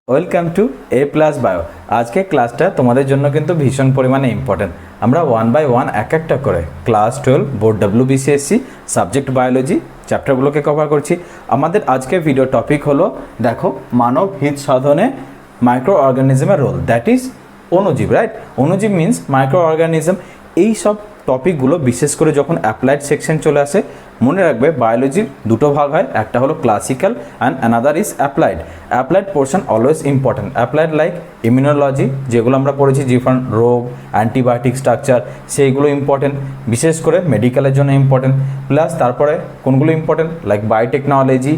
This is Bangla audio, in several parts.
Welcome to A plus bio. আজকে ক্লাসটা তোমাদের জন্য কিন্তু ভীষণ পরিমাণে ইম্পর্টেন্ট। আমরা ওয়ান বাই ওয়ান এক একটা করে class 12 board WBCSC subject biology চ্যাপ্টারগুলোকে কভার করছি। আমাদের আজকে ভিডিও টপিক হলো দেখো মানব হিত সাধনে মাইক্রো অর্গানিজমের রোল, দ্যাট ইজ অণুজীব, রাইট? অণুজীব মিন্স মাইক্রো অর্গানিজম। এই সব টপিকগুলো বিশেষ করে যখন অ্যাপ্লাইড সেকশন চলে আসে, মনে রাখবে বায়োলজির দুটো ভাগ হয়, একটা হলো classical and another is applied. Applied portion always important. Applied like immunology, যেগুলো আমরা পড়েছি ডিফারেন্ট রোগ, অ্যান্টিবায়োটিক স্ট্রাকচার, সেইগুলো ইম্পর্টেন্ট, বিশেষ করে মেডিকেলের জন্য ইম্পর্টেন্ট। প্লাস তারপরে কোনগুলো ইম্পর্টেন্ট লাইক বায়োটেকনোলজি,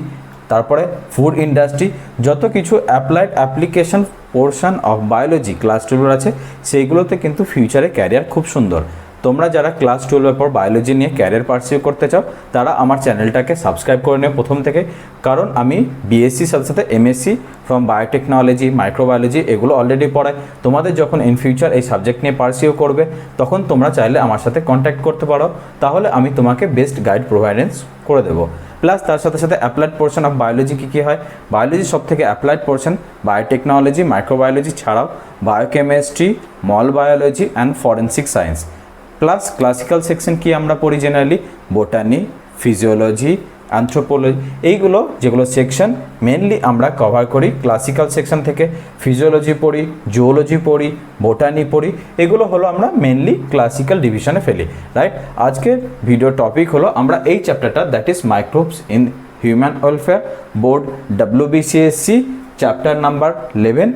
তারপরে ফুড ইন্ডাস্ট্রি, যত কিছু applied application portion of biology class 12 আছে, সেইগুলোতে কিন্তু ফিউচারে ক্যারিয়ার খুব সুন্দর। তোমরা যারা ক্লাস 12 পর বায়োলজি নিয়ে ক্যারিয়ার পারসিউ করতে চাও, তারা আমার চ্যানেলটাকে সাবস্ক্রাইব করে নিও প্রথম থেকে, কারণ আমি বিএসসির সাথে সাথে এমএসসি ফ্রম বায়োটেকনোলজি, মাইক্রোবায়োলজি এগুলো অলরেডি পড়াই। তোমাদের যখন ইন ফিউচার এই সাবজেক্ট নিয়ে পারসিউ করবে, তখন তোমরা চাইলে আমার সাথে কন্ট্যাক্ট করতে পারো, তাহলে আমি তোমাকে বেস্ট গাইড প্রোভাইডেন্স করে দেবো। প্লাস তার সাথে সাথে অ্যাপ্লাইড পোর্শন অফ বায়োলজি কী হয়, বায়োলজি সব থেকে অ্যাপ্লাইড পোর্শন বায়োটেকনোলজি, মাইক্রোবায়োলজি ছাড়াও biochemistry, mall biology and forensic science. Plus classical section কি আমরা পড়ি জেনারেলি বোটানি, ফিজিওলজি, অ্যানথ্রোপোলজি, এইগুলো যেগুলো সেকশন মেনলি আমরা কভার করি ক্লাসিক্যাল সেকশন থেকে। ফিজিওলজি পড়ি, জুওলজি পড়ি, বোটানি পড়ি, এগুলো হলো আমরা মেনলি ক্লাসিক্যাল ডিভিশনে ফেলি, রাইট? আজকের ভিডিও টপিক হলো আমরা এই চ্যাপ্টারটা, that is microbes in human welfare, board WBCSC chapter number 11,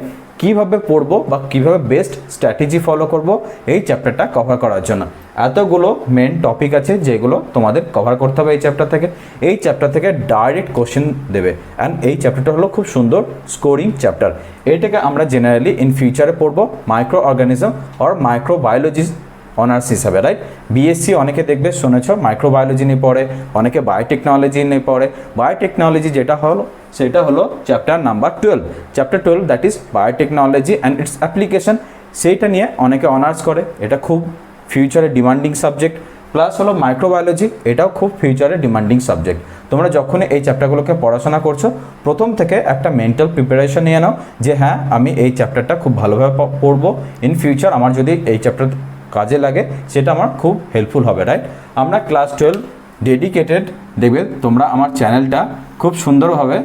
কীভাবে পড়বো বা কীভাবে বেস্ট স্ট্র্যাটেজি ফলো করব এই চ্যাপ্টারটা কভার করার জন্য। এতগুলো মেন টপিক আছে যেগুলো তোমাদের কভার করতে হবে এই চ্যাপ্টার থেকে। এই চ্যাপ্টার থেকে ডাইরেক্ট কোশ্চেন দেবে, অ্যান্ড এই চ্যাপ্টারটা হলো খুব সুন্দর স্কোরিং চ্যাপ্টার। এটাকে আমরা জেনারেলি ইন ফিউচারে পড়বো micro organism or microbiology honours হিসাবে, রাইট? বিএসসি অনেকে দেখবে শুনেছ মাইক্রোবায়োলজি নিয়ে পড়ে, অনেকে বায়োটেকনোলজি নিয়ে পড়ে। বায়োটেকনোলজি যেটা হলো সেটা হলো chapter number 12, chapter 12 that is biotechnology and it's application. সেইটা নিয়ে অনেকে অনার্স করে, এটা খুব ফিউচারে ডিমান্ডিং সাবজেক্ট। প্লাস হলো মাইক্রোবায়োলজি, এটাও খুব ফিউচারে ডিমান্ডিং সাবজেক্ট। তোমরা যখনই এই চ্যাপ্টারগুলোকে পড়াশোনা করছো, প্রথম থেকে একটা মেন্টাল প্রিপারেশন নিয়ে নাও যে হ্যাঁ আমি এই চ্যাপ্টারটা খুব ভালোভাবে পড়বো, ইন ফিউচার আমার যদি এই চ্যাপ্টার কাজে লাগে সেটা আমার খুব হেল্পফুল হবে, রাইট? আমরা ক্লাস 12 ডেডিকেটেড, দেখবে তোমরা আমার চ্যানেলটা খুব সুন্দরভাবে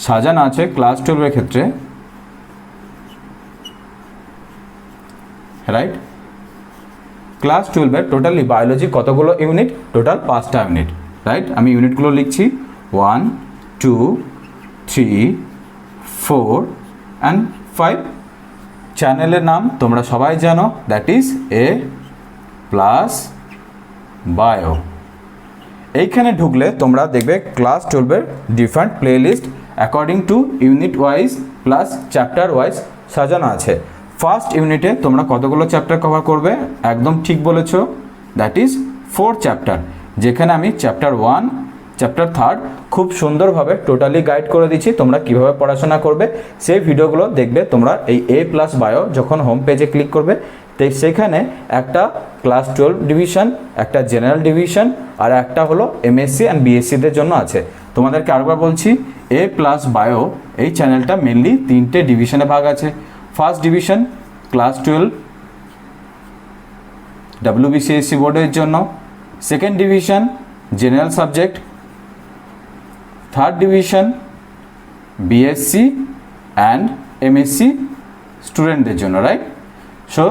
সাজানো আছে ক্লাস 12 ক্ষেত্রে, রাইট? ক্লাস 12 টোটালি বায়োলজি কতগুলো ইউনিট? টোটাল 5টা ইউনিট, রাইট? আমি ইউনিটগুলো লিখছি 1, 2, 3, 4 অ্যান্ড 5। চ্যানেলের নাম তোমরা সবাই জানো, that is a plus bio. এইখানে ঢুকলে তোমরা দেখবে class 12 different playlist according to unit wise plus chapter wise সাজানো আছে। ফার্স্ট ইউনিটে তোমরা কতগুলো চ্যাপ্টার কভার করবে? একদম ঠিক বলেছো, দ্যাট ইজ 4 চ্যাপ্টার, যেখানে আমি চ্যাপ্টার 1, চ্যাপ্টার 3 খুব সুন্দরভাবে টোটালি গাইড করে দিচ্ছি তোমরা কিভাবে পড়াশোনা করবে। সেই ভিডিওগুলো দেখবে তোমরা এই এ প্লাস বায়ো যখন হোম পেজে ক্লিক করবে, তো সেখানে একটা ক্লাস 12 ডিভিশন, একটা জেনারেল ডিভিশন, আর একটা হলো এমএসসি অ্যান্ড বিএসসিদের জন্য আছে। তোমাদেরকে আরেকবার বলছি, এ প্লাস বায়ো এই চ্যানেলটা মেনলি 3টে ডিভিশনে ভাগ আছে। ফার্স্ট ডিভিশন ক্লাস 12 WBCSC বোর্ডের জন্য, second division general subject, third division BSc and MSc স্টুডেন্টদের জন্য, রাইট? সো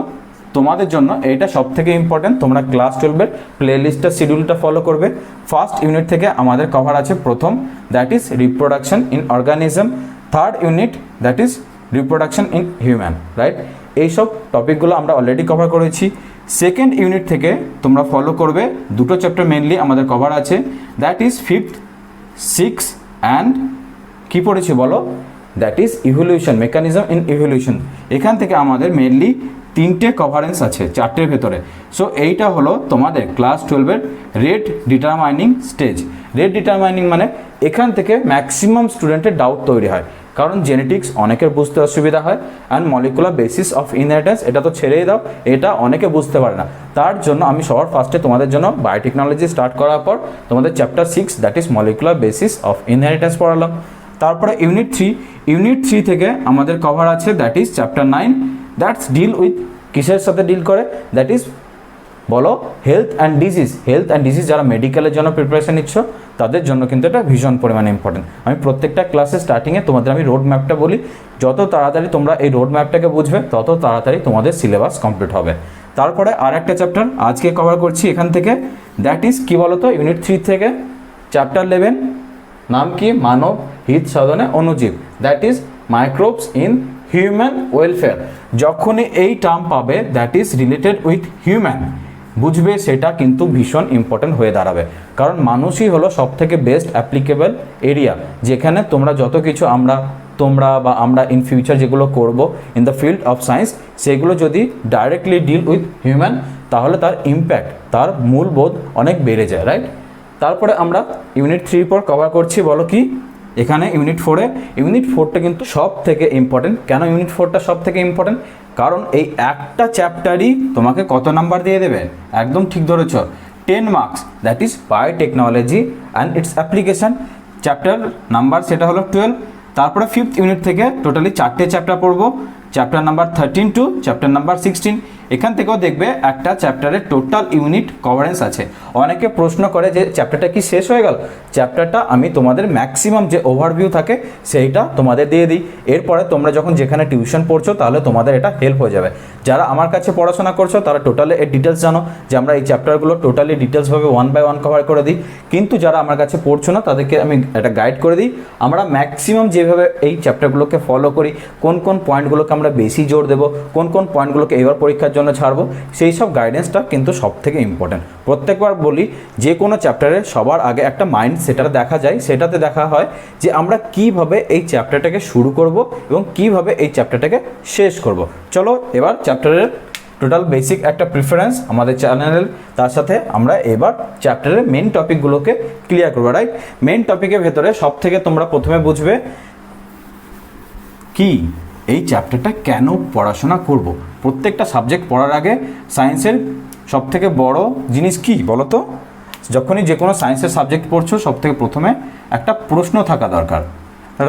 তোমাদের জন্য এইটা সব থেকে ইম্পর্টেন্ট। তোমরা ক্লাস 12 প্লেলিস্টটা শিডিউলটা ফলো করবে। ফার্স্ট ইউনিট থেকে আমাদের কভার আছে প্রথম, that is reproduction in organism. Third unit that is reproduction in human, right? এইসব টপিকগুলো আমরা অলরেডি কভার করেছি। সেকেন্ড ইউনিট থেকে তোমরা ফলো করবে দুটো চ্যাপ্টার মেনলি আমাদের কভার আছে, that is 5th, 6th and কী পড়েছি বলো? That is evolution, mechanism in evolution. এখান থেকে আমাদের মেনলি 3টে কভারেন্স আছে 4টের ভেতরে। সো এইটা হলো তোমাদের class 12 rate determining stage. Rate determining মানে এখান থেকে ম্যাক্সিমাম স্টুডেন্টের ডাউট তৈরি হয়, কারণ জেনেটিক্স অনেকের বুঝতে অসুবিধা হয়, and molecular basis of inheritance এটা তো ছেড়েই দাও, এটা অনেকে বুঝতে পারে না। তার জন্য আমি সবার ফার্স্টে তোমাদের জন্য বায়োটেকনোলজি স্টার্ট করার পর তোমাদের chapter 6 that is molecular basis of inheritance পড়ালাম। তারপরে ইউনিট থ্রি থেকে আমাদের কভার আছে that is chapter 9, that's deal with কিসের সাথে ডিল করে, দ্যাট ইজ বলো হেলথ অ্যান্ড ডিজিজ। যারা মেডিকেলের জন্য প্রিপারেশন নিচ্ছ তাদের জন্য কিন্তু এটা ভীষণ পরিমাণে ইম্পর্টেন্ট। আমি প্রত্যেকটা ক্লাসে স্টার্টিংয়ে তোমাদের আমি রোড ম্যাপটা বলি, যত তাড়াতাড়ি তোমরা এই রোড ম্যাপটাকে বুঝবে তত তাড়াতাড়ি তোমাদের সিলেবাস কমপ্লিট হবে। তারপরে আর একটা চ্যাপ্টার আজকে কভার করছি এখান থেকে, দ্যাট ইজ কী বলো তো, ইউনিট 3 থেকে চ্যাপ্টার 11, নাম কি, মানব হিত সাধনে অণুজীব, that is microbes in human welfare. যখনই এই টার্ম পাবে that is related with human, বুঝবে সেটা কিন্তু ভীষণ ইম্পর্টেন্ট হয়ে দাঁড়াবে, কারণ মানুষই হলো সব থেকে বেস্ট অ্যাপ্লিকেবল এরিয়া, যেখানে তোমরা যত কিছু তোমরা বা আমরা ইন ফিউচার যেগুলো করব in the field of science, সেগুলো যদি ডাইরেক্টলি ডিল উইথ হিউম্যান তাহলে তার ইম্প্যাক্ট, তার মূলবোধ অনেক বেড়ে যায়, রাইট। তারপরে আমরা ইউনিট 3 পর কভার করছি, বলো কি, এখানে ইউনিট 4টা কিন্তু সব থেকে ইম্পর্টেন্ট। কেন ইউনিট 4টা সব থেকে ইম্পর্টেন্ট? কারণ এই একটা চ্যাপ্টারই তোমাকে কত নাম্বার দিয়ে দেবে, একদম ঠিক ধরেছ, 10 marks, that is biotechnology and its application. Chapter number সেটা হলো 12। তারপরে 5th ইউনিট থেকে টোটালি 4টে চ্যাপ্টার পড়বো, chapter number 13 to chapter number 16। এখান থেকেও দেখবে একটা চ্যাপ্টারের টোটাল ইউনিট কভারেন্স আছে। অনেকে প্রশ্ন করে যে চ্যাপ্টারটা কি শেষ হয়ে গেল? চ্যাপ্টারটা আমি তোমাদের ম্যাক্সিমাম যে ওভারভিউ থাকে সেইটা তোমাদের দিয়ে দিই, এরপরে তোমরা যখন যেখানে টিউশন পড়ছো তাহলে তোমাদের এটা হেল্প হয়ে যাবে। যারা আমার কাছে পড়াশোনা করছো তারা টোটালি এর ডিটেলস জানো যে আমরা এই চ্যাপ্টারগুলো টোটালি ডিটেলসভাবে 1 বাই 1 কভার করে দিই, কিন্তু যারা আমার কাছে পড়ছো না তাদেরকে আমি একটা গাইড করে দিই। আমরা ম্যাক্সিমাম যেভাবে এই চ্যাপ্টারগুলোকে ফলো করি, কোন কোন পয়েন্টগুলোকে আমরা বেশি জোর দেবো, কোন কোন পয়েন্টগুলোকে এবার পরীক্ষার জন্য ছাড়বো, সেই সব গাইডেন্সটা কিন্তু সব থেকে ইম্পর্টেন্ট। প্রত্যেকবার বলি যে কোনো চ্যাপ্টারে সবার আগে একটা মাইন্ড সেটা দেখা যায়, সেটাতে দেখা হয় যে আমরা কিভাবে এই চ্যাপ্টারটাকে শুরু করব এবং কিভাবে এই চ্যাপ্টারটাকে শেষ করব। চলো এবার চ্যাপ্টারের টোটাল বেসিক একটা প্রিফারেন্স আমাদের চ্যানেলের, তার সাথে আমরা এবার চ্যাপ্টারের মেন টপিকগুলোকে ক্লিয়ার করবো, রাইট। মেন টপিকের ভেতরে সব থেকে তোমরা প্রথমে বুঝবে কি এই চ্যাপ্টারটা কেন পড়াশোনা করব। প্রত্যেকটা সাবজেক্ট পড়ার আগে সায়েন্সের সবথেকে বড় জিনিস কি বলো তো, যখনই যে কোনো সায়েন্সের সাবজেক্ট পড়ছো সবথেকে প্রথমে একটা প্রশ্ন থাকা দরকার,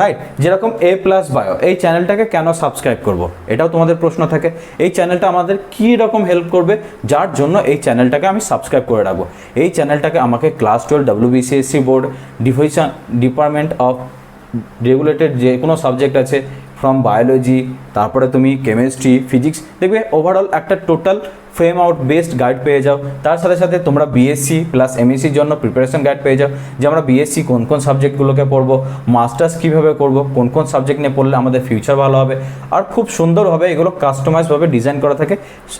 রাইট। যেরকম A+ বায়ো, এই চ্যানেলটাকে কেন সাবস্ক্রাইব করব, এটাও তোমাদের প্রশ্ন থাকে। এই চ্যানেলটা আমাদের কী রকম হেল্প করবে, যার জন্য এই চ্যানেলটাকে আমি সাবস্ক্রাইব করে রাখবো। এই চ্যানেলটাকে আমাকে class 12 WBCSC board department of regulated যে কোনো সাবজেক্ট আছে, ফ্রম বায়োলজি, তারপরে তুমি কেমিস্ট্রি, ফিজিক্স, দেখবে ওভারঅল একটা total frame out based guide পেয়ে যাও। তার সাথে সাথে তোমরা বিএসসি প্লাস এমএসসির জন্য প্রিপারেশন গাইড পেয়ে যাও, যে আমরা বিএসসি কোন কোন সাবজেক্টগুলোকে পড়বো, মাস্টার্স কীভাবে করবো, কোন কোন সাবজেক্ট নিয়ে পড়লে আমাদের ফিউচার ভালো হবে। আর খুব সুন্দরভাবে এগুলো কাস্টমাইজভাবে ডিজাইন করা থাকে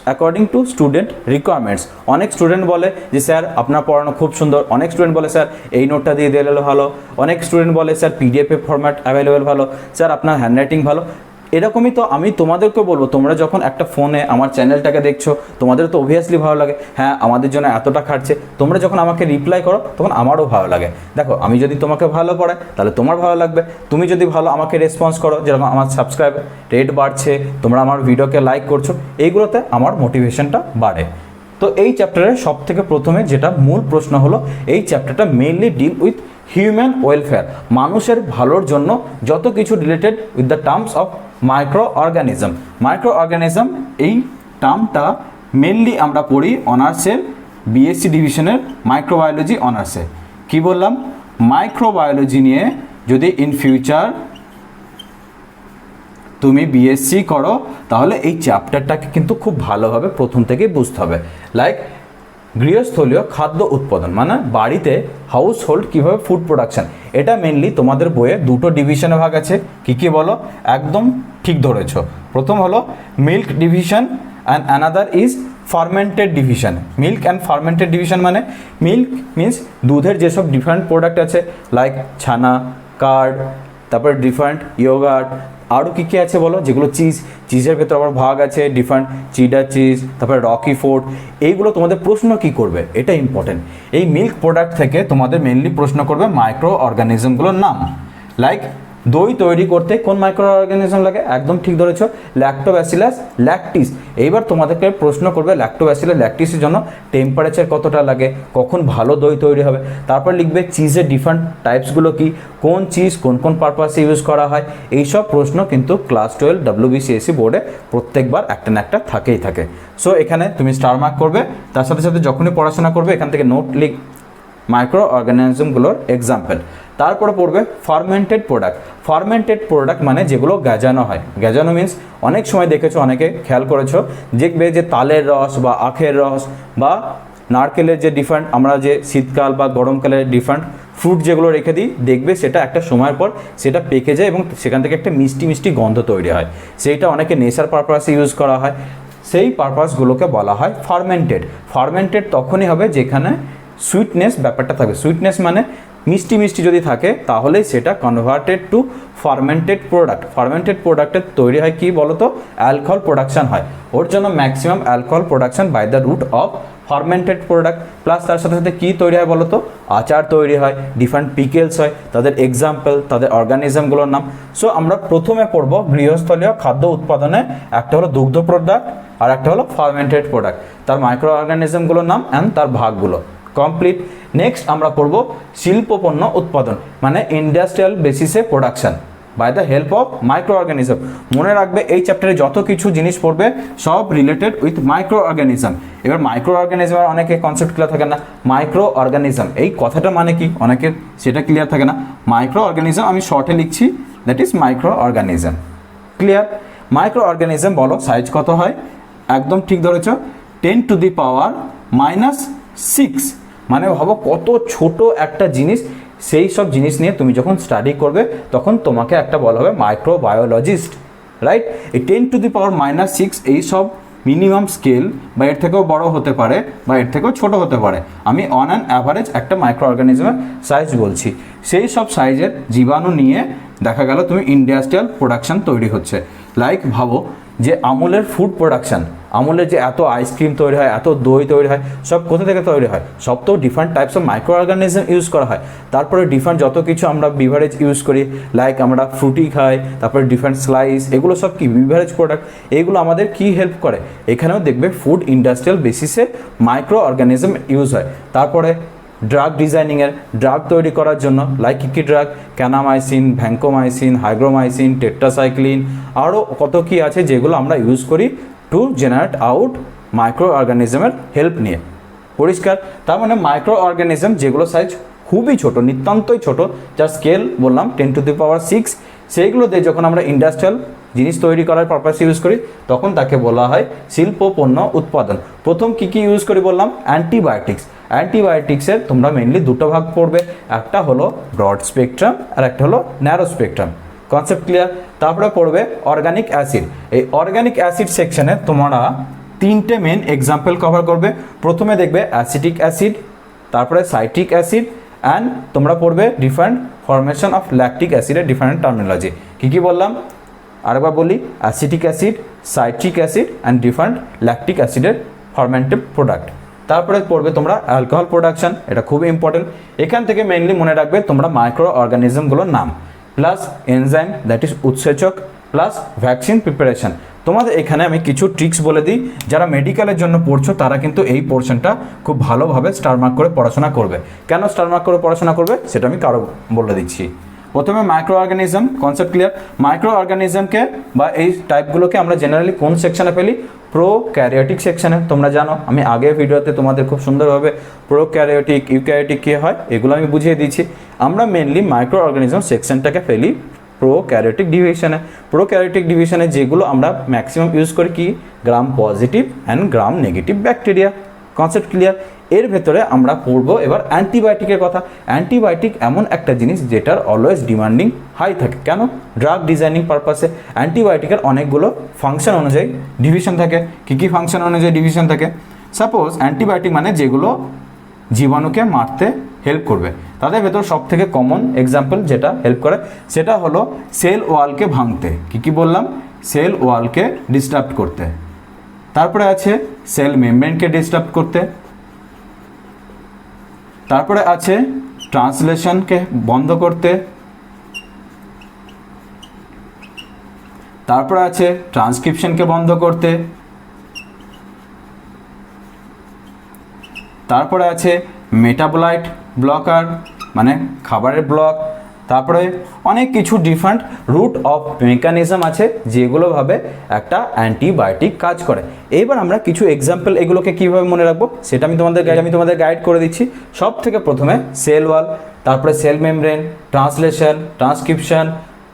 অ্যাকর্ডিং টু স্টুডেন্ট রিকোয়ারমেন্টস। অনেক স্টুডেন্ট বলে যে স্যার আপনার পড়ানো খুব সুন্দর, অনেক স্টুডেন্ট বলে স্যার এই নোটটা দিয়ে দিলে ভালো, অনেক স্টুডেন্ট বলে স্যার PDF ফরম্যাট অ্যাভেলেবেল ভালো, স্যার আপনার হ্যান্ডরাইটিং ভালো। এরকমই তো আমি তোমাদেরকে বলবো, তোমরা যখন একটা ফোনে আমার চ্যানেলটাকে দেখছো তোমাদের তো অবভিয়াসলি ভালো লাগে, হ্যাঁ আমাদের জন্য এতটা খাটছে, তোমরা যখন আমাকে রিপ্লাই করো তখন আমারও ভালো লাগে। দেখো আমি যদি তোমাকে ভালো পড়াই তাহলে তোমার ভালো লাগবে, তুমি যদি ভালো আমাকে রেসপন্স করো, যেরকম আমার সাবস্ক্রাইব রেট বাড়ছে, তোমরা আমার ভিডিওকে লাইক করছো, এইগুলোতে আমার মোটিভেশনটা বাড়ে। তো এই চ্যাপ্টারের সব থেকে প্রথমে যেটা মূল প্রশ্ন হলো, এই চ্যাপ্টারটা mainly deal with human welfare, মানুষের ভালোর জন্য যত কিছু related with the terms of microorganism. এই টার্মটা মেনলি আমরা পড়ি অনার্সের বিএসসি ডিভিশনের মাইক্রোবায়োলজি অনার্সে। কি বললাম, মাইক্রোবায়োলজি নিয়ে যদি ইন ফিউচার তুমি বিএসসি করো তাহলে এই চ্যাপ্টারটাকে কিন্তু খুব ভালোভাবে প্রথম থেকেই বুঝতে হবে। লাইক গৃহস্থলীয় খাদ্য উৎপাদন, মানে বাড়িতে হাউস হোল্ড কীভাবে ফুড প্রোডাকশান, এটা মেনলি তোমাদের বইয়ে দুটো ডিভিশনে ভাগ আছে। কী কী বলো, একদম ঠিক ধরেছ। প্রথম হলো milk division and another is fermented division. Milk and fermented division মানে মিল্ক মিন্স দুধের যেসব ডিফারেন্ট প্রোডাক্ট আছে, লাইক ছানা, কার্ড, তারপরে ডিফারেন্ট ইয়োগার্ট, আরও কী কী আছে বলো, যেগুলো চিজের ভেতর আবার ভাগ আছে, ডিফারেন্ট চিডার চিজ, তারপরে রকি ফোর্ড। এইগুলো তোমাদের প্রশ্ন কি করবে, এটা ইম্পর্টেন্ট। এই মিল্ক প্রোডাক্ট থেকে তোমাদের মেনলি প্রশ্ন করবে মাইক্রো অর্গানিজমগুলোর নাম, লাইক দই তৈরি করতে কোন মাইক্রো অর্গানিজম লাগে? একদম ঠিক ধরেছ, ল্যাক্টোব্যাসিলাস ল্যাকটিস। এইবার তোমাদেরকে প্রশ্ন করবে ল্যাক্টোব্যাসিলাস ল্যাকটিসের জন্য টেম্পারেচার কতটা লাগে, কখন ভালো দই তৈরি হবে। তারপর লিখবে চিজের ডিফারেন্ট টাইপসগুলো কি, কোন চিজ কোন কোন পারপাসে ইউজ করা হয়। এইসব প্রশ্ন কিন্তু ক্লাস 12 WBCSE বোর্ডে প্রত্যেকবার একটা না একটা থাকেই থাকে। সো এখানে তুমি স্টার মার্ক করবে, তার সাথে সাথে যখনই পড়াশোনা করবে এখান থেকে নোট লিখ মাইক্রো অর্গানিজমগুলোর এক্সাম্পল। তারপরে পড়বে ফার্মেন্টেড প্রোডাক্ট। ফার্মেন্টেড প্রোডাক্ট মানে যেগুলো গাজানো হয়। গাজানো মিন্স অনেক সময় দেখেছো, অনেকে খেয়াল করেছো, দেখবে যে তালের রস বা আখের রস বা নারকেলের যে ডিফারেন্ট, আমরা যে শীতকাল বা গরমকালের ডিফারেন্ট ফ্রুট যেগুলো রেখে দিই, দেখবে সেটা একটা সময়ের পর সেটা পেকে যায় এবং সেখান থেকে একটা মিষ্টি মিষ্টি গন্ধ তৈরি হয়। সেইটা অনেকে নেশার পারপাসে ইউজ করা হয়, সেই পারপাসগুলোকে বলা হয় ফার্মেন্টেড। ফার্মেন্টেড তখনই হবে যেখানে সুইটনেস ব্যাপারটা থাকবে। সুইটনেস মানে মিষ্টি মিষ্টি যদি থাকে তাহলেই সেটা converted to fermented product. Fermented প্রোডাক্টের তৈরি হয় কি বলো তো, অ্যালকোহল প্রোডাকশন হয়। ওর জন্য maximum alcohol production by the route of fermented product. Plus তার সাথে সাথে কী তৈরি হয় বলো তো, আচার তৈরি হয়, ডিফারেন্ট পিকেলস হয়, তাদের এক্সাম্পল, তাদের অর্গানিজমগুলোর নাম। সো আমরা প্রথমে পড়ব গৃহস্থলীয় খাদ্য উৎপাদনে, একটা হলো দুগ্ধ প্রোডাক্ট আর একটা হলো ফার্মেন্টেড প্রোডাক্ট, তার মাইক্রো অর্গানিজমগুলোর নাম অ্যান্ড তার ভাগগুলো। কমপ্লিট। নেক্সট আমরা পড়ব শিল্পপণ্য উৎপাদন, মানে ইন্ডাস্ট্রিয়াল বেসিসে production by the help of microorganism. মনে রাখবে এই চ্যাপ্টারে যত কিছু জিনিস পড়বে সব রিলেটেড উইথ মাইক্রো অর্গানিজম। এবার মাইক্রো অর্গানিজমের অনেকে কনসেপ্ট ক্লিয়ার থাকে না। মাইক্রো অর্গানিজম এই কথাটা মানে কি অনেকের সেটা ক্লিয়ার থাকে না। মাইক্রো অর্গানিজম আমি শর্টে লিখছি, that is micro organism. Clear? Micro organism বলো সাইজ কত হয়? একদম ঠিক ধরেছ, 10 টু দি পাওয়ার -6। মানে ভাবো কত ছোট একটা জিনিস। সেই সব জিনিস নিয়ে তুমি যখন স্টাডি করবে তখন তোমাকে একটা বলা হবে মাইক্রোবায়োলজিস্ট, রাইট? এই 10 টু দি পাওয়ার -6 এই সব মিনিমাম স্কেল বা এর থেকেও বড় হতে পারে বা এর থেকেও ছোট হতে পারে। আমি অন অ্যান অ্যাভারেজ একটা মাইক্রো অর্গানিজমের সাইজ বলছি। সেই সব সাইজের জীবাণু নিয়ে দেখা গেল তুমি ইন্ডাস্ট্রিয়াল প্রোডাকশন তৈরি হচ্ছে। লাইক ভাবো যে আমুলের ফুড প্রোডাকশান, আমুলের যে এত আইসক্রিম তৈরি হয়, এত দই তৈরি হয়, সব কোথা থেকে তৈরি হয়? সব তো different types of micro organism use করা হয়। তারপরে ডিফারেন্ট যত কিছু আমরা বিভারেজ ইউজ করি, লাইক আমরা ফ্রুটি খাই, তারপরে ডিফারেন্ট স্লাইস, এগুলো সব কি বিভারেজ প্রোডাক্ট। এগুলো আমাদের কি হেল্প করে? এখানেও দেখবে ফুড ইন্ডাস্ট্রিয়াল বেসিসে মাইক্রো অর্গানিজম ইউজ হয়। তারপরে ড্রাগ ডিজাইনিংয়ের, ড্রাগ তৈরি করার জন্য লাইক কী কী drug, kanamycin, vancomycin, hygromycin, tetracycline, আরও কত কী আছে যেগুলো আমরা ইউজ করি টু জেনারেট আউট মাইক্রো অর্গানিজমের হেল্প নিয়ে। পরিষ্কার? তার মানে মাইক্রো অর্গানিজম যেগুলো সাইজ খুবই ছোট, নিতান্তই ছোট, যার স্কেল বললাম 10 টু দি পাওয়ার 6, সেইগুলো দিয়ে যখন আমরা ইন্ডাস্ট্রিয়াল জিনিস তৈরি করার পারপাসে ইউজ করি তখন তাকে বলা হয় শিল্প পণ্য উৎপাদন। প্রথম কী কী ইউজ করি বললাম? অ্যান্টিবায়োটিক্স। অ্যান্টিবায়োটিক্সের তোমরা মেনলি দুটো ভাগ পড়বে, একটা হলো ব্রড স্পেকট্রাম আর একটা হলো ন্যারো স্পেকট্রাম। Concept clear? তারপরে পড়বে অর্গানিক অ্যাসিড। এই অর্গানিক অ্যাসিড সেকশনে তোমরা তিনটে মেন এক্সাম্পল কভার করবে। প্রথমে দেখবে অ্যাসিটিক অ্যাসিড, তারপরে সাইট্রিক অ্যাসিড, অ্যান্ড তোমরা পড়বে ডিফারেন্ট ফরমেশন অফ ল্যাকটিক অ্যাসিডের ডিফারেন্ট টার্মিনোলজি। কী কী বললাম আরেকবার বলি? Acetic acid, citric acid and different lactic অ্যাসিডের ফরমেন্টেড প্রোডাক্ট। তারপরে পড়বে তোমরা অ্যালকোহল প্রোডাকশন, এটা খুব ইম্পর্টেন্ট। এখান থেকে মেনলি মনে রাখবে তোমরা মাইক্রো অর্গানিজমগুলোর নাম, প্লাস এনজাইম দ্যাট ইজ উৎসেচক, প্লাস ভ্যাকসিন প্রিপারেশন। তোমাদের এখানে আমি কিছু ট্রিক্স বলে দিই, যারা মেডিকেলের জন্য পড়ছো তারা কিন্তু এই পোর্শনটা খুব ভালোভাবে স্টার মার্ক করে পড়াশোনা করবে। কেন স্টার মার্ক করে পড়াশোনা করবে সেটা আমি কারো বলে দিচ্ছি। প্রথমে micro organism, concept clear? Micro অর্গানিজমকে বা এই টাইপগুলোকে আমরা জেনারেলি কোন সেকশনে ফেলি? প্রোক্যারিওটিক সেকশনে। তোমরা জানো আমি আগের ভিডিওতে তোমাদের খুব সুন্দরভাবে প্রোক্যারিওটিক, ইউক্যারিওটিক কী হয় এগুলো আমি বুঝিয়ে দিয়েছি। আমরা মেনলি মাইক্রো অর্গানিজম সেকশনটাকে ফেলি প্রোক্যারিওটিক ডিভিশনে। প্রোক্যারিওটিক ডিভিশনে যেগুলো আমরা ম্যাক্সিমাম ইউজ করি কি? Gram positive and gram negative bacteria. Concept clear? এর ভেতরে আমরা পড়বো এবার অ্যান্টিবায়োটিকের কথা। অ্যান্টিবায়োটিক এমন একটা জিনিস যেটার অলওয়েজ ডিমান্ডিং হাই থাকে। কেন? ড্রাগ ডিজাইনিং পারপাসে। অ্যান্টিবায়োটিকের অনেকগুলো ফাংশন অনুযায়ী ডিভিশন থাকে। কী কী ফাংশন অনুযায়ী ডিভিশন থাকে? সাপোজ অ্যান্টিবায়োটিক মানে যেগুলো জীবাণুকে মারতে হেল্প করবে, তাদের ভেতর সব থেকে কমন এক্সাম্পল যেটা হেল্প করে সেটা হলো সেল ওয়ালকে ভাঙতে। কী কী বললাম? সেল ওয়ালকে ডিস্টার্ব করতে। তারপরে আছে সেল মেমব্রেনকে ডিস্টার্ব করতে। তারপরে আছে ট্রান্সলেশনকে বন্ধ করতে। তারপরে আছে ট্রান্সক্রিপশনকে বন্ধ করতে, তারপরে আছে মেটাবোলাইট ব্লকার মানে খাবারের ব্লক, তারপরে অনেক কিছু ডিফারেন্ট রুট অফ মেকানিজম আছে যেগুলো ভাবে একটা অ্যান্টিবায়োটিক কাজ করে। এবার আমরা কিছু এক্সাম্পল এগুলোকে কীভাবে মনে রাখবো সেটা আমি তোমাদের গাইড করে দিচ্ছি। সব থেকে প্রথমে সেল ওয়াল, তারপরে সেল মেমব্রেন, ট্রান্সলেশন, ট্রান্সক্রিপশন,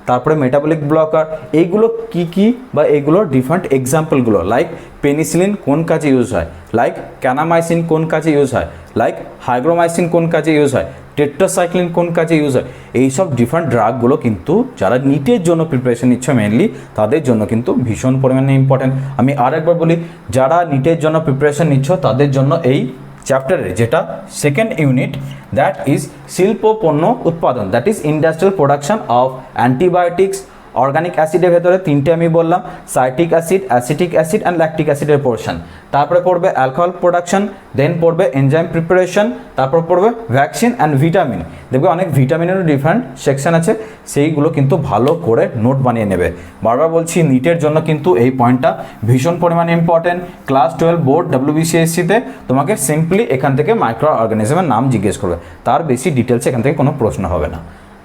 তারপরে মেটাবলিক ব্লকার, এইগুলো কি বা এইগুলোর ডিফারেন্ট এক্সাম্পলগুলো, লাইক পেনিসিলিন কোন কাজে ইউজ হয়, লাইক ক্যানামাইসিন কোন কাজে ইউজ হয়, লাইক হাইগ্রোমাইসিন কোন কাজে ইউজ হয়, টেট্রাসাইক্লিন কোন কাজে ইউজ হয়। এইসব ডিফারেন্ট ড্রাগগুলো কিন্তু যারা নিটের জন্য প্রিপারেশন নিচ্ছে মেনলি তাদের জন্য কিন্তু ভীষণ পরিমাণে ইম্পর্টেন্ট। আমি আরেকবার বলি, যারা নিটের জন্য প্রিপারেশন নিচ্ছ তাদের জন্য এই চ্যাপ্টারে যেটা সেকেন্ড ইউনিট, দ্যাট ইজ শিল্প পণ্য উৎপাদন, that is industrial production of antibiotics. Organic অ্যাসিডের ভেতরে তিনটে আমি বললাম, citric acid, acetic acid and lactic অ্যাসিডের পোর্শন। তারপরে পড়বে অ্যালকোহল প্রোডাকশন, দেন পড়বে এনজাইম প্রিপারেশন, তারপর পড়বে ভ্যাকসিন অ্যান্ড ভিটামিন। দেখবে অনেক ভিটামিনেরও ডিফারেন্ট সেকশন আছে, সেইগুলো কিন্তু ভালো করে নোট বানিয়ে নেবে। বারবার বলছি, নিটের জন্য কিন্তু এই পয়েন্টটা ভীষণ পরিমাণে ইম্পর্টেন্ট। ক্লাস 12 বোর্ড WBCSCতে তোমাকে সিম্পলি এখান থেকে মাইক্রো অর্গানিজমের নাম জিজ্ঞেস করবে, তার বেশি ডিটেলসে এখান থেকে কোনো প্রশ্ন হবে না।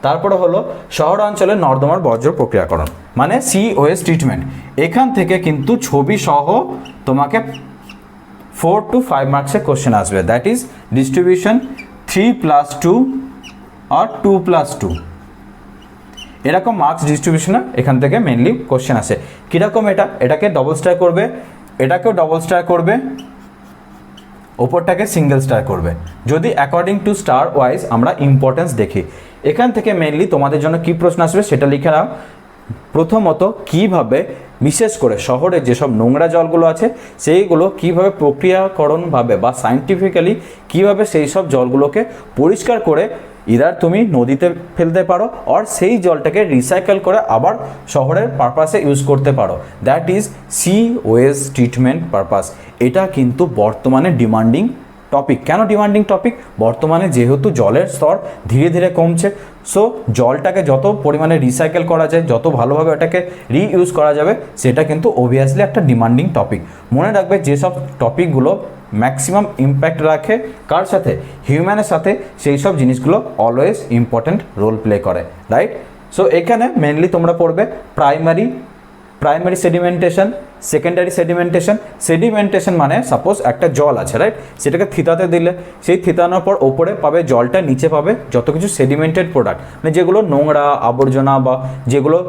তারপরে হলো শহরাঞ্চলে নর্দমার বর্জ্য প্রক্রিয়াকরণ মানে COS ট্রিটমেন্ট। এখান থেকে কিন্তু ছবি সহ তোমাকে 4 to 5 মার্কসের কোশ্চেন আসবে, দ্যাট ইজ ডিস্ট্রিবিউশন 3+2 আর 2+2, এরকম মার্কস ডিস্ট্রিবিউশনে এখান থেকে মেনলি কোশ্চেন আসে। কীরকম এটাকে ডবল স্টার করবে, এটাকেও ডবল স্টার করবে, ওপরটাকে সিঙ্গেল স্টার করবে। যদি অ্যাকর্ডিং টু স্টার ওয়াইজ আমরা ইম্পর্টেন্স দেখি, এখান থেকে মেনলি তোমাদের জন্য কী প্রশ্ন আসবে সেটা লিখে নাও। প্রথমত কিভাবে বিশেষ করে শহরে যেসব নোংরা জলগুলো আছে সেইগুলো কিভাবে প্রক্রিয়াকরণভাবে বা সায়েন্টিফিক্যালি কিভাবে সেই সব জলগুলোকে পরিষ্কার করে ইদার তুমি নদীতে ফেলতে পারো আর সেই জলটাকে রিসাইকেল করে আবার শহরের পারপাসে ইউজ করতে পারো, that is COS treatment purpose. এটা কিন্তু বর্তমানে ডিমান্ডিং টপিক। কেন ডিমান্ডিং টপিক? বর্তমানে যেহেতু জলের স্তর ধীরে ধীরে কমছে, সো জলটাকে যত পরিমাণে রিসাইকেল করা যায়, যত ভালোভাবে এটাকে রিইউজ করা যাবে, সেটা কিন্তু অবভিয়াসলি একটা ডিমান্ডিং টপিক। মনে রাখবে যেসব টপিকগুলো ম্যাক্সিমাম ইম্প্যাক্ট রাখে কার সাথে, হিউম্যানের সাথে, সেই সব জিনিসগুলো অলওয়েজ ইম্পর্ট্যান্ট রোল প্লে করে, রাইট? সো এখানে মেনলি তোমরা পড়বে প্রাইমারি সেডিমেন্টেশন, সেকেন্ডারি সেডিমেন্টেশন মানে সাপোজ একটা জল আছে, রাইট? সেটাকে থিতাতে দিলে সেই থিতানোর পর ওপরে পাবে জলটা, নিচে পাবে যত কিছু সেডিমেন্টেড প্রোডাক্ট মানে যেগুলো নোংরা আবর্জনা বা যেগুলো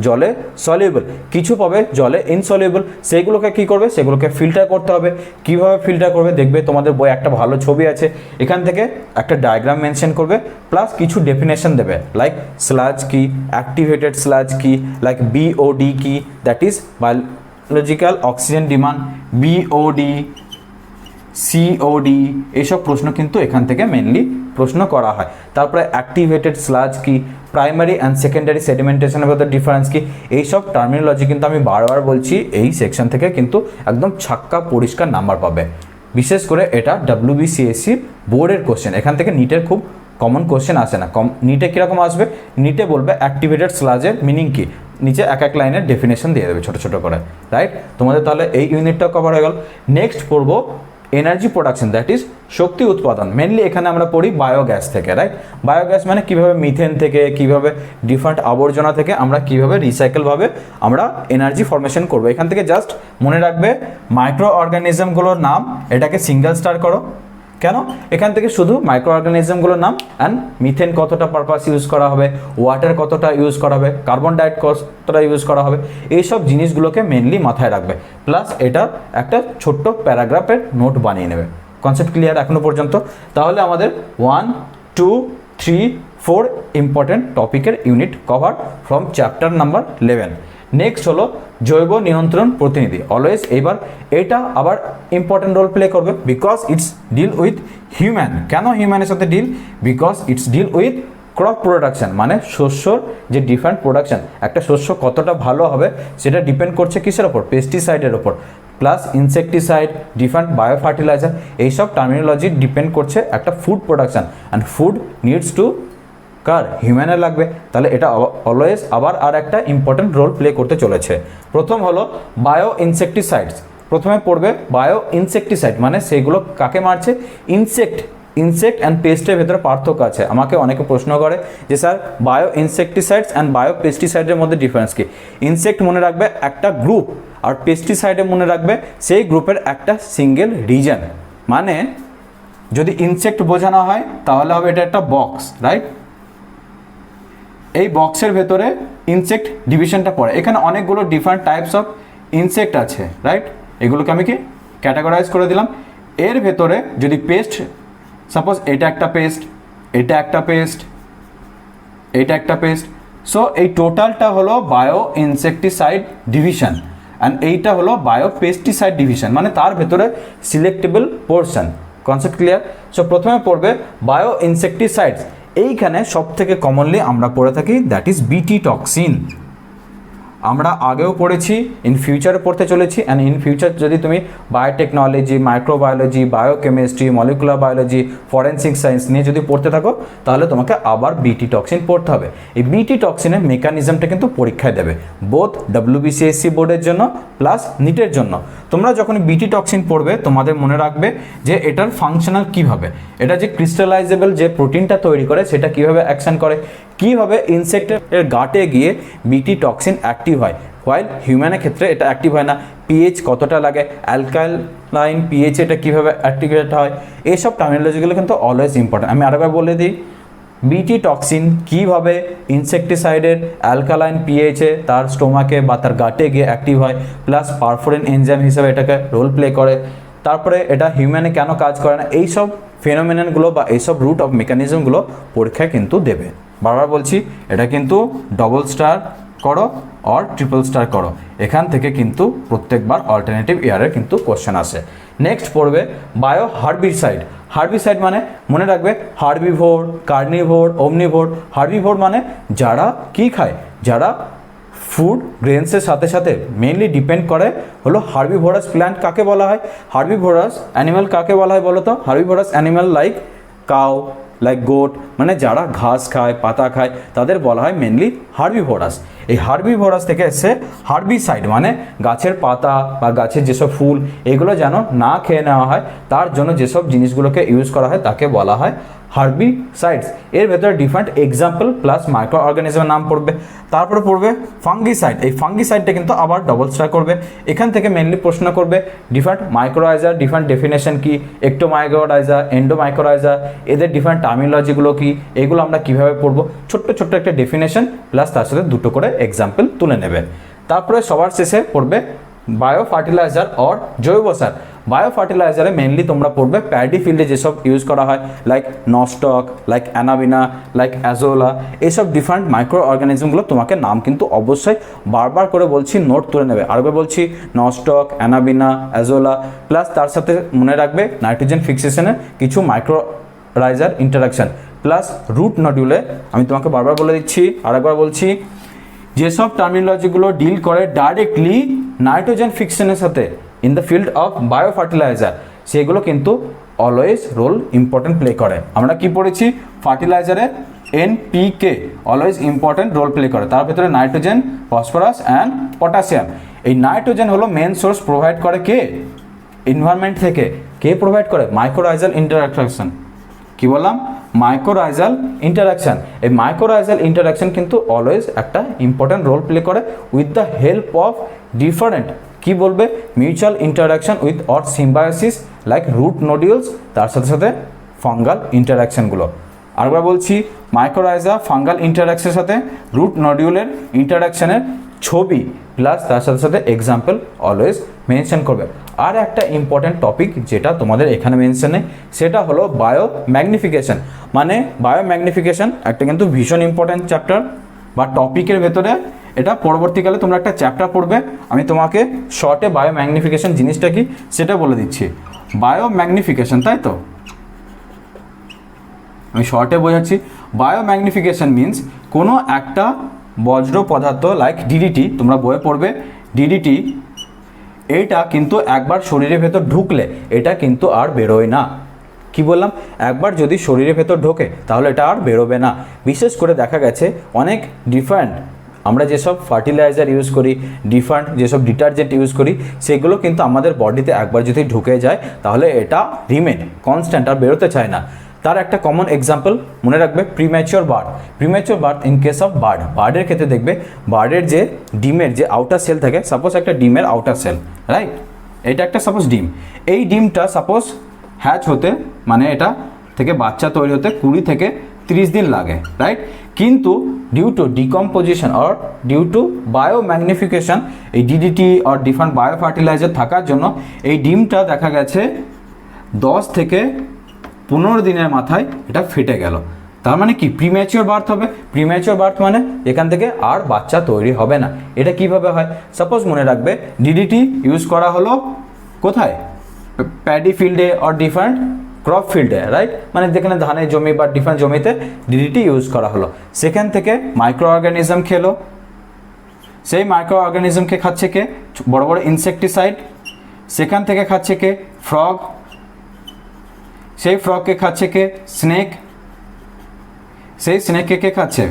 জলে সলিউবল, কিছু পাবে জলে ইনসলিউবল। সেইগুলোকে কী করবে, সেগুলোকে ফিল্টার করতে হবে। কীভাবে ফিল্টার করবে দেখবে তোমাদের বই একটা ভালো ছবি আছে, এখান থেকে একটা ডায়াগ্রাম মেনশন করবে প্লাস কিছু ডেফিনেশন দেবে, লাইক স্লাজ কি, অ্যাক্টিভেটেড স্লাজ কি, লাইক BOD কি, that is biological oxygen demand, BOD, COD, এইসব প্রশ্ন কিন্তু এখান থেকে মেনলি প্রশ্ন করা হয়। তারপরে অ্যাক্টিভেটেড স্লাজ কি, প্রাইমারি অ্যান্ড সেকেন্ডারি সেডিমেন্টেশনের মধ্যে ডিফারেন্স কি, এইসব টার্মিনোলজি কিন্তু আমি বারবার বলছি এই সেকশন থেকে কিন্তু একদম ছাক্কা পরিষ্কার নাম্বার পাবে। বিশেষ করে এটা WBCSC বোর্ডের কোশ্চেন, এখান থেকে নিটের খুব কমন কোশ্চেন আসে না। নিটে কীরকম আসবে, নিটে বলবে অ্যাক্টিভেটেড স্লাজের মিনিং কী, নিচে এক এক লাইনের ডেফিনেশন দিয়ে দেবে ছোটো ছোটো করে, রাইট? তোমাদের তাহলে এই ইউনিটটা কভার হয়ে গেল। নেক্সট পড়বো এনার্জি প্রোডাকশন, দ্যাট ইজ শক্তি উৎপাদন। মেনলি এখানে আমরা পড়ি বায়োগ্যাস থেকে, রাইট? বায়োগ্যাস মানে কীভাবে মিথেন থেকে, কীভাবে ডিফারেন্ট আবর্জনা থেকে আমরা কীভাবে রিসাইকেলভাবে আমরা এনার্জি ফর্মেশন করবো। এখান থেকে জাস্ট মনে রাখবে মাইক্রো অর্গানিজমগুলোর নাম, এটাকে সিঙ্গেল স্টার করো। কেন? এখান থেকে শুধু মাইক্রো অর্গানিজমগুলোর নাম অ্যান্ড মিথেন কতটা পারপাস ইউজ করা হবে, ওয়াটার কতটা ইউজ করা হবে, কার্বন ডাইঅক্সাইড কতটা ইউজ করা হবে, এইসব জিনিসগুলোকে মেনলি মাথায় রাখবে। প্লাস এটা একটা ছোট্ট প্যারাগ্রাফের নোট বানিয়ে নেবে। কনসেপ্ট ক্লিয়ার এখনো পর্যন্ত? তাহলে আমাদের 1, 2, 3, 4 ইম্পর্টেন্ট টপিকের unit cover from chapter number 11। Next হলো জৈব নিয়ন্ত্রণ প্রতিনিধি। অলওয়েজ এবার এটা আবার ইম্পর্টেন্ট রোল প্লে করবে because it's deal with human. কেন হিউম্যানের সাথে ডিল? Because it's deal with crop production মানে শস্যর যে ডিফারেন্ট প্রোডাকশন, একটা শস্য কতটা ভালো হবে সেটা ডিপেন্ড করছে কিসের ওপর, পেস্টিসাইডের ওপর, plus insecticide, different bio fertiliser, এইসব টার্মিনোলজি ডিপেন্ড করছে একটা food production. And food needs to কার হিউম্যানের লাগবে, তাহলে এটা অলওয়েজ আবার আর একটা ইম্পর্টেন্ট রোল প্লে করতে চলেছে। প্রথম হলো বায়ো ইনসেকটিসাইডস। প্রথমে পড়বে বায়ো ইনসেকটিসাইড মানে সেগুলো কাকে মারছে, ইনসেক্ট অ্যান্ড পেস্টের ভেতরে পার্থক্য আছে। আমাকে অনেকে প্রশ্ন করে যে sir bio insecticides and bio পেস্টিসাইডের মধ্যে ডিফারেন্স কি। ইনসেক্ট মনে রাখবে একটা গ্রুপ, আর পেস্টিসাইডে মনে রাখবে সেই গ্রুপের একটা সিঙ্গেল রিজন। মানে যদি ইনসেক্ট বোঝানো হয় তাহলে হবে এটা একটা বক্স, রাইট। এই বক্সের ভেতরে ইনসেক্ট ডিভিশনটা পড়ে। এখানে অনেকগুলো ডিফারেন্ট টাইপস অফ ইনসেক্ট আছে, রাইট। এগুলোকে আমি কি ক্যাটাগরাইজ করে দিলাম। এর ভেতরে যদি পেস্ট, সাপোজ এটা একটা পেস্ট, এটা একটা পেস্ট, এটা একটা পেস্ট, সো এই টোটালটা হলো বায়ো ইনসেকটিসাইড ডিভিশন, অ্যান্ড এইটা হলো বায়ো পেস্টিসাইড ডিভিশন, মানে তার ভেতরে selectable portion. Concept clear? So প্রথমে পড়বে বায়ো ইনসেকটিসাইডস। এইখানে সব থেকে কমনলি আমরা পড়ে থাকি দ্যাট ইজ বিটি টক্সিন। আমরা আগেও পড়েছি, ইন ফিউচারে পড়তে চলেছি, অ্যান্ড ইন ফিউচার যদি তুমি biotechnology, microbiology, biochemistry, molecular biology, forensic science নিয়ে যদি পড়তে থাকো তাহলে তোমাকে আবার বিটি টক্সিন পড়তে হবে। এই বিটি টক্সিনের মেকানিজমটা কিন্তু পরীক্ষায় দেবে, বোথ WBCSC বোর্ডের জন্য প্লাস নিটের জন্য। তোমরা যখন বিটি টক্সিন পড়বে তোমাদের মনে রাখবে যে এটার ফাংশনাল কীভাবে, এটা যে ক্রিস্টালাইজেবল যে প্রোটিনটা তৈরি করে সেটা কীভাবে অ্যাকশন করে, কীভাবে ইনসেক্টের গাটে গিয়ে বিটি টক্সিন অ্যাক্টিভ হয়, হোয়াইল হিউম্যানের ক্ষেত্রে এটা অ্যাক্টিভ হয় না, পিএইচ কতটা লাগে, অ্যালকালাইন পিএইচ এটা কীভাবে অ্যাক্টিভেট হয়, এইসব টার্মিনোলজিগুলো কিন্তু অলওয়েজ ইম্পর্টেন্ট। আমি আরেকবার বলে দিই, বিটি টক্সিন কীভাবে ইনসেকটিসাইডের অ্যালকালাইন পিএইচে তার স্টোমাকে বা তার গাটে গিয়ে অ্যাক্টিভ হয়, প্লাস পারফোরিন এনজাইম হিসেবে এটাকে রোল প্লে করে, তারপরে এটা হিউম্যানে কেন কাজ করে না, এইসব ফেনোমেননগুলো বা এইসব রুট অফ মেকানিজমগুলো পরীক্ষায় কিন্তু দেবে। বারবার বলছি, এটা কিন্তু ডবল স্টার করো আর ট্রিপল স্টার করো, এখান থেকে কিন্তু প্রত্যেকবার অল্টারনেটিভ ইয়ারের কিন্তু কোশ্চেন আসে। নেক্সট পড়বে বায়ো হার্বিসাইড। হার্বিসাইড মানে মনে রাখবে হার্বিভোর, কার্নিভোর, ওমনিভোর। হার্বিভোর মানে যারা কি খায়, যারা ফুড গ্রেনসের সাথে সাথে মেইনলি ডিপেন্ড করে হলো হার্বিভোরাস প্ল্যান্ট কাকে বলা হয়, হার্বিভোরাস অ্যানিম্যাল কাকে বলা হয় বলো তো। Herbivorous animal like cow, like goat, মানে যারা ঘাস খায়, পাতা খায়, তাদের বলা হয় মেনলি হার্বিভোরাস। এই হার্বিভোরাস থেকে এসে হার্বিসাইড মানে গাছের পাতা বা গাছের যেসব ফুল এগুলো যেন না খেয়ে নেওয়া হয় তার জন্য যেসব জিনিসগুলোকে ইউজ করা হয় তাকে বলা হয় হার্বিসাইডস। এর ভেতরে ডিফারেন্ট এক্সাম্পল প্লাস মাইক্রো অর্গানিজমের নাম পড়বে। তারপরে পড়বে ফাঙ্গিসাইড। এই ফাঙ্গিসাইডটা কিন্তু আবার ডবল স্টার করবে। এখান থেকে মেনলি প্রশ্ন করবে ডিফারেন্ট মাইক্রোরাইজার, ডিফারেন্ট ডেফিনেশন কি, একটোমাইক্রোরাইজার, এন্ডোমাইক্রোরাইজার, এদের ডিফারেন্ট টার্মিনোলজিগুলো কি, এগুলো আমরা কীভাবে পড়বো, ছোট্ট ছোট্ট একটা ডেফিনেশন প্লাস তার সাথে দুটো করে এক্সাম্পল তুলে নেবে। তারপরে সবার শেষে পড়বে বায়ো ফার্টিলাইজার অর জৈব সার। বায়ো ফার্টিলাইজারে মেনলি তোমরা পড়বে প্যাডি ফিল্ডে যেসব ইউজ করা হয়, like নস্টক, like Anabaena, like Azolla, এইসব ডিফারেন্ট মাইক্রো অর্গানিজমগুলো তোমাকে নাম কিন্তু অবশ্যই বারবার করে বলছি নোট তুলে নেবে। আরেকবার বলছি নস্টক, অ্যানাবিনা, অ্যাজোলা, প্লাস তার সাথে মনে রাখবে নাইট্রোজেন ফিক্সেশনের কিছু মাইক্রোরাইজার ইন্টারাকশন, প্লাস রুট নডিউলে আমি তোমাকে বারবার বলে দিচ্ছি, আরেকবার বলছি, যেসব টার্মিনোলজিগুলো ডিল করে ডাইরেক্টলি নাইট্রোজেন ফিক্সেশনের সাথে in the field of bio fertiliser সেগুলো কিন্তু অলওয়েজ রোল ইম্পর্টেন্ট প্লে করে। আমরা কি পড়েছি, ফার্টিলাইজারে NPK always important role play করে, তার ভেতরে নাইট্রোজেন, ফসফরাস অ্যান্ড পটাশিয়াম। এই নাইট্রোজেন হলো মেন সোর্স, প্রোভাইড করে কে, এনভায়রনমেন্ট থেকে। কে প্রোভাইড করে, মাইক্রোরাইজাল ইন্টারাকশন। কি বললাম, মাইক্রোরাইজাল ইন্টারাকশন। এই মাইক্রোরাইজাল ইন্টারাকশন কিন্তু অলওয়েজ একটা ইম্পর্টেন্ট রোল প্লে করে with the help of different, কি বলবে, mutual interaction with or symbiosis like root nodules, তার সাথে সাথে ফাঙ্গাল ইন্টারাকশনগুলো। আরেকবার বলছি, মাইক্রোরাইজা ফাঙ্গাল ইন্টারাকশনের সাথে রুট নডিউলের ইন্টারাকশনের ছবি প্লাস তার সাথে সাথে এক্সাম্পল অলওয়েজ মেনশন করবে। আর একটা ইম্পর্ট্যান্ট টপিক যেটা তোমাদের এখানে মেনশন নেই সেটা হলো বায়ো ম্যাগনিফিকেশন। মানে বায়ো ম্যাগনিফিকেশন একটা কিন্তু ভীষণ ইম্পর্ট্যান্ট চ্যাপ্টার বা টপিকের ভেতরে, এটা পরবর্তীকালে তোমরা একটা চ্যাপ্টার পড়বে। আমি তোমাকে শর্টে বায়ো ম্যাগনিফিকেশন জিনিসটা কি সেটা বলে দিচ্ছি। বায়ো ম্যাগনিফিকেশন, তাই তো, আমি শর্টে বোঝাচ্ছি। বায়ো ম্যাগনিফিকেশন মিনস কোনো একটা বজ্র পদার্থ লাইক ডিডিটি, তোমরা বইয়ে পড়বে ডিডিটি, এইটা কিন্তু একবার শরীরের ভেতর ঢুকলে এটা কিন্তু আর বেরোয় না। কি বললাম, একবার যদি শরীরের ভেতর ঢোকে তাহলে এটা আর বেরোবে না। বিশেষ করে দেখা গেছে অনেক ডিফারেন্ট আমরা যেসব ফার্টিলাইজার ইউজ করি, ডিফারেন্ট যেসব ডিটারজেন্ট ইউজ করি, সেগুলো কিন্তু আমাদের বডিতে একবার যদি ঢুকে যায় তাহলে এটা রিমেন কনস্ট্যান্ট, আর বেরোতে চায় না। তার একটা কমন এক্সাম্পল মনে রাখবে, premature birth. Premature birth in case of bird, বার্ডের ক্ষেত্রে দেখবে বার্ডের যে ডিমের যে আউটার সেল থাকে, সাপোজ একটা ডিমের আউটার সেল, রাইট, এটা একটা সাপোজ ডিম, এই ডিমটা সাপোজ হ্যাচ হতে মানে এটা থেকে বাচ্চা তৈরি হতে 20 থেকে 30 দিন লাগে, রাইট। কিন্তু due to decomposition or due to biomagnification, এই DDT or different bio fertiliser থাকার জন্য এই ডিমটা দেখা গেছে 10 থেকে 15 দিনের মাথায় এটা ফেটে গেল। তার মানে কি, প্রিম্যাচিওর বার্থ হবে। প্রিম্যাচিওর বার্থ মানে এখান থেকে আর বাচ্চা তৈরি হবে না। এটা কিভাবে হয়, সাপোজ মনে রাখবে ডিডিটি ইউজ করা হলো কোথায়, প্যাডি ফিল্ডে অর ডিফারেন্ট ক্রপ ফিল্ডে, রাইট, মানে যেখানে ধানের জমি বা ডিফারেন্ট জমিতে ডিডিটি ইউজ করা হলো। সেখান থেকে মাইক্রো অর্গানিজম খেলো, সেই মাইক্রো অর্গানিজমকে খাচ্ছে কে, বড় বড় ইনসেকটিসাইড। সেখান থেকে খাচ্ছে কে, ফ্রগ, সেই ফ্রগকে খাচ্ছে কে, স্নেক, সেই স্নেককে কে খাচ্ছে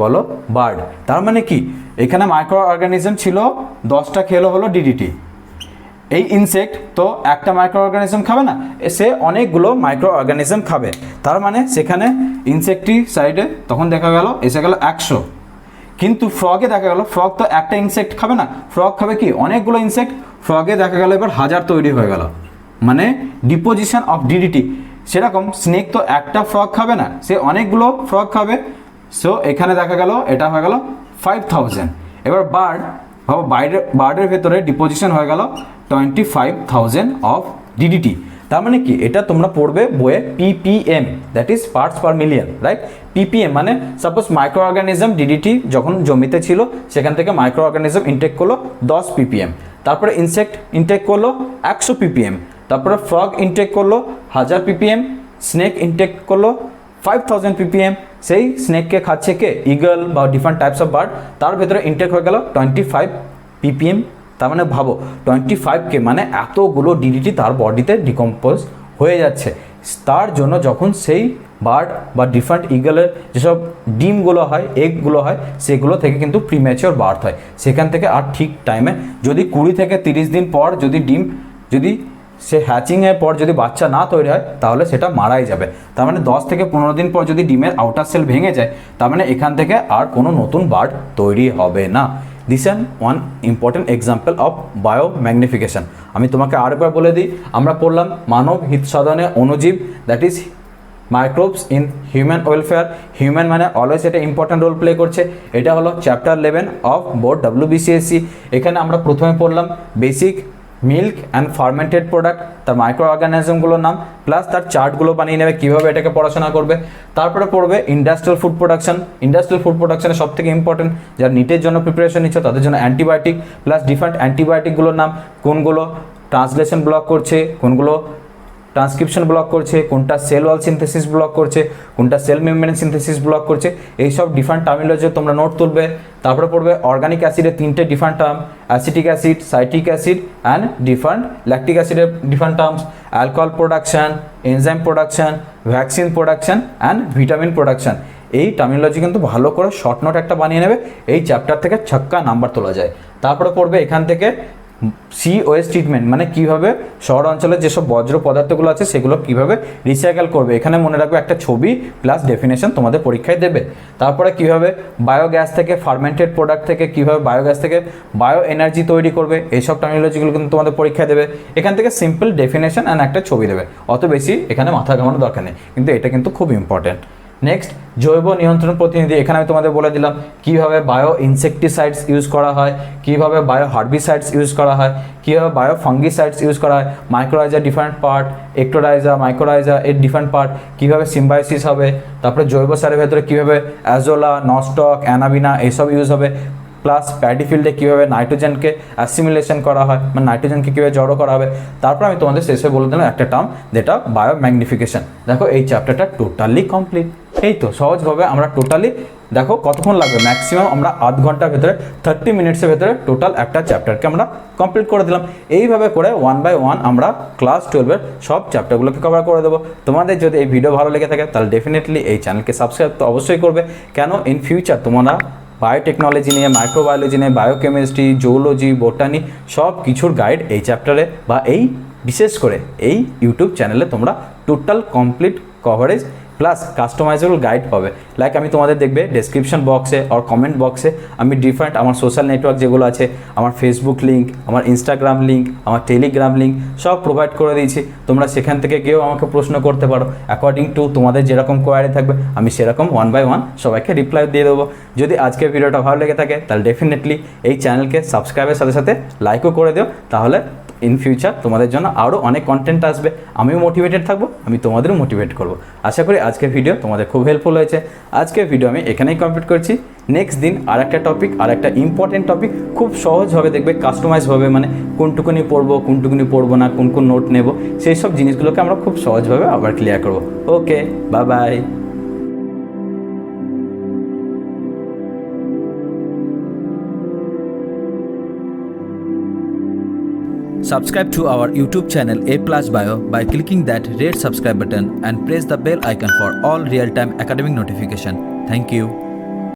বলো, বার্ড। তার মানে কি, এখানে মাইক্রো অর্গানিজম ছিল 10টা, খেলো হলো ডিডিটি। এই ইনসেক্ট তো একটা মাইক্রো অর্গানিজম খাবে না, সে অনেকগুলো মাইক্রো অর্গানিজম খাবে। তার মানে সেখানে ইনসেক্টিসাইডে তখন দেখা গেল এসে গেল 100, কিন্তু ফ্রগে দেখা গেল ফ্রগ তো একটা ইনসেক্ট খাবে না, ফ্রগ খাবে কি অনেকগুলো ইনসেক্ট, ফ্রগে দেখা গেল এবার 1000 তৈরি হয়ে গেল, মানে ডিপোজিশন অফ ডিডিটি। সেরকম স্নেক তো একটা ফ্রগ খাবে না, সে অনেকগুলো ফ্রগ খাবে, সো এখানে দেখা গেল এটা হয়ে গেল 5000। এবার বার্ড, ভাবো বার্ডের ভেতরে ডিপোজিশন হয়ে গেল 25,000 অফ ডিডিটি। তার মানে কি, এটা তোমরা পড়বে বইয়ে ppm, that is parts per million, right. ppm মানে সাপোজ মাইক্রো অর্গানিজম ডিডিটি যখন জমিতে ছিল সেখান থেকে মাইক্রো অর্গানিজম ইনটেক করলো 10 ppm, তারপরে ইনসেক্ট ইনটেক করলো 100 ppm, তারপরে ফ্রগ ইনটেক করলো 1000 ppm, স্নেক ইনটেক করলো 5000 ppm। সেই স্নেককে খাচ্ছে কে, ইগল বা ডিফারেন্ট টাইপস অফ বার্ড, তার ভেতরে ইনটেক হয়ে গেল 25 ppm। তার মানে ভাবো 25K মানে এতগুলো ডিডিটি তার বডিতে ডিকম্পোজ হয়ে যাচ্ছে। তার জন্য যখন সেই বার্ড বা ডিফারেন্ট ইগলের যেসব ডিমগুলো হয়, এগগুলো হয়, সেগুলো থেকে কিন্তু প্রিম্যাচিওর বার্থ হয়। সেখান থেকে আর ঠিক টাইমে যদি 20 থেকে 30 দিন পর যদি ডিম, যদি সে হ্যাচিংয়ের পর যদি বাচ্চা না তৈরি হয় তাহলে সেটা মারাই যাবে। তার মানে 10 থেকে 15 দিন পর যদি ডিমের আউটার সেল ভেঙে যায়, তার মানে এখান থেকে আর কোনো নতুন বার্ড তৈরি হবে না। This an one important example of biomagnification. আমি তোমাকে আরেকবার বলে দিই, আমরা পড়লাম মানব হিত সাধনে অণুজীব, that is microbes in human welfare. Human মানে অলওয়েজ এটা ইম্পর্টেন্ট রোল প্লে করছে। এটা হলো চ্যাপ্টার 11 অফ বোর্ড WBCSC। এখানে আমরা প্রথমে পড়লাম basic milk and fermented product, তার মাইক্রো অর্গানিজমগুলোর নাম, প্লাস তার চার্টগুলো বানিয়ে নেবে কীভাবে এটাকে পড়াশোনা করবে। তারপরে পড়বে industrial food production. Industrial food প্রোডাকশনের সব থেকে ইম্পর্টেন্ট, যারা নিটের জন্য প্রিপারেশন নিচ্ছ তাদের জন্য অ্যান্টিবায়োটিক, প্লাস ডিফারেন্ট অ্যান্টিবায়োটিকগুলোর নাম, কোনগুলো ট্রান্সলেশন ব্লক করছে, কোনগুলো ট্রান্সক্রিপশন ব্লক করছে, কোনটা সেল ওয়াল সিনথেসিস ব্লক করছে, কোনটা সেল মেমব্রেন সিনথেসিস ব্লক করছে, এইসব ডিফারেন্ট টার্মিনোলজি তোমরা নোট তুলবে। তারপরে পড়বে অর্গানিক অ্যাসিডের 3টে different term, acetic acid, citric acid and different lactic অ্যাসিডের different terms, alcohol production, enzyme production, vaccine production and vitamin production. এই টার্মিনোলজি কিন্তু ভালো করে শর্ট নোট একটা বানিয়ে নেবে, এই চ্যাপ্টার থেকে ছক্কা নাম্বার তোলা যায়। তারপরে পড়বে এখান থেকে COS ট্রিটমেন্ট, মানে কীভাবে শহর অঞ্চলের যেসব বজ্র পদার্থগুলো আছে সেগুলো কীভাবে রিসাইকেল করবে। এখানে মনে রাখবে একটা ছবি প্লাস ডেফিনেশন তোমাদের পরীক্ষায় দেবে। তারপরে কীভাবে বায়োগ্যাস থেকে, ফার্মেন্টেড প্রোডাক্ট থেকে কীভাবে বায়োগ্যাস থেকে বায়ো এনার্জি তৈরি করবে, এইসব টার্মিনোলজিগুলো কিন্তু তোমাদের পরীক্ষায় দেবে। এখান থেকে সিম্পল ডেফিনেশন অ্যান্ড একটা ছবি দেবে, অত বেশি এখানে মাথা ঘামানোর দরকার নেই, কিন্তু এটা কিন্তু খুব ইম্পর্টেন্ট। নেক্সট জৈব নিয়ন্ত্রণ প্রতিনিধি। এখানে আমি তোমাদের বলে দিলাম কীভাবে বায়ো ইনসেকটিসাইডস ইউজ করা হয়, কীভাবে বায়ো হার্বিসাইডস ইউজ করা হয়, কীভাবে বায়ো ফাঙ্গিসাইডস ইউজ করা হয়, মাইক্রোরাইজার ডিফারেন্ট পার্ট, একটোরাইজার, মাইক্রোরাইজার এর ডিফারেন্ট পার্ট, কীভাবে সিম্বায়োসিস হবে, তারপরে জৈব সারের ভেতরে কীভাবে অ্যাজোলা, নস্টক, অ্যানাবিনা এইসব ইউজ হবে, প্লাস প্যাডি ফিল্ডে কীভাবে নাইট্রোজেনকে অ্যাসিমিলেশন করা হয়, মানে নাইট্রোজেনকে কীভাবে জড়ো করা হবে। তারপর আমি তোমাদের শেষে বলে দিলাম একটা টার্ম যেটা বায়োম্যাগনিফিকেশন। দেখো এই চ্যাপ্টারটা টোটালি কমপ্লিট। এই তো সহজভাবে আমরা টোটালি দেখো কতক্ষণ লাগবে, ম্যাক্সিমাম আমরা আধ ঘন্টার ভেতরে 30 মিনিটসের ভেতরে টোটাল একটা চ্যাপ্টারকে আমরা কমপ্লিট করে দিলাম। এইভাবে করে 1 বাই 1 আমরা ক্লাস 12-এর সব চ্যাপ্টারগুলোকে কভার করে দেবো। তোমাদের যদি এই ভিডিও ভালো লেগে থাকে তাহলে ডেফিনেটলি এই চ্যানেলকে সাবস্ক্রাইব তো অবশ্যই করবে। কেন ইন ফিউচার তোমরা বায়োটেকনোলজি নিয়ে, মাইক্রোবায়োলজি নিয়ে, বায়োকেমিস্ট্রি, জুওলজি, বোটানি সব কিছুর গাইড এই চ্যাপ্টারে বা এই বিশেষ করে এই ইউটিউব চ্যানেলে তোমরা total complete coverage plus customisable guide পাবে। লাইক আমি তোমাদের দেখবে ডেসক্রিপশন বক্সে আর কমেন্ট বক্সে আমি ডিফারেন্ট আমার সোশ্যাল নেটওয়ার্ক যেগুলো আছে, আমার ফেসবুক লিঙ্ক, আমার ইনস্টাগ্রাম লিঙ্ক, আমার টেলিগ্রাম লিঙ্ক সব প্রোভাইড করে দিয়েছি। তোমরা সেখান থেকে গিয়েও আমাকে প্রশ্ন করতে পারো। অ্যাকর্ডিং টু তোমাদের যেরকম কোয়ারি থাকবে আমি সেরকম 1 বাই 1 সবাইকে রিপ্লাই দিয়ে দেবো। যদি আজকের ভিডিওটা ভালো লেগে থাকে তাহলে ডেফিনেটলি এই চ্যানেলকে সাবস্ক্রাইবের সাথে সাথে লাইকও করে দিও। তাহলে ইন ফিউচার তোমাদের জন্য আরও অনেক কন্টেন্ট আসবে, আমিও মোটিভেটেড থাকবো, আমি তোমাদেরও মোটিভেট করবো। আশা করি আজকের ভিডিও তোমাদের খুব হেল্পফুল হয়েছে। আজকের ভিডিও আমি এখানেই কমপ্লিট করছি। নেক্সট দিন আর একটা টপিক, আর একটা ইম্পর্টেন্ট টপিক খুব সহজভাবে দেখবে, কাস্টমাইজভাবে, মানে কোনটুকুনি পড়বো কোনটুকুনি পড়বো না, কোন কোন নোট নেব, সেই সব জিনিসগুলোকে আমরা খুব সহজভাবে আবার ক্লিয়ার করবো। Okay, bye bye. Subscribe to our YouTube channel A Plus Bio by clicking that red subscribe button and press the bell icon for all real-time academic notification. Thank you.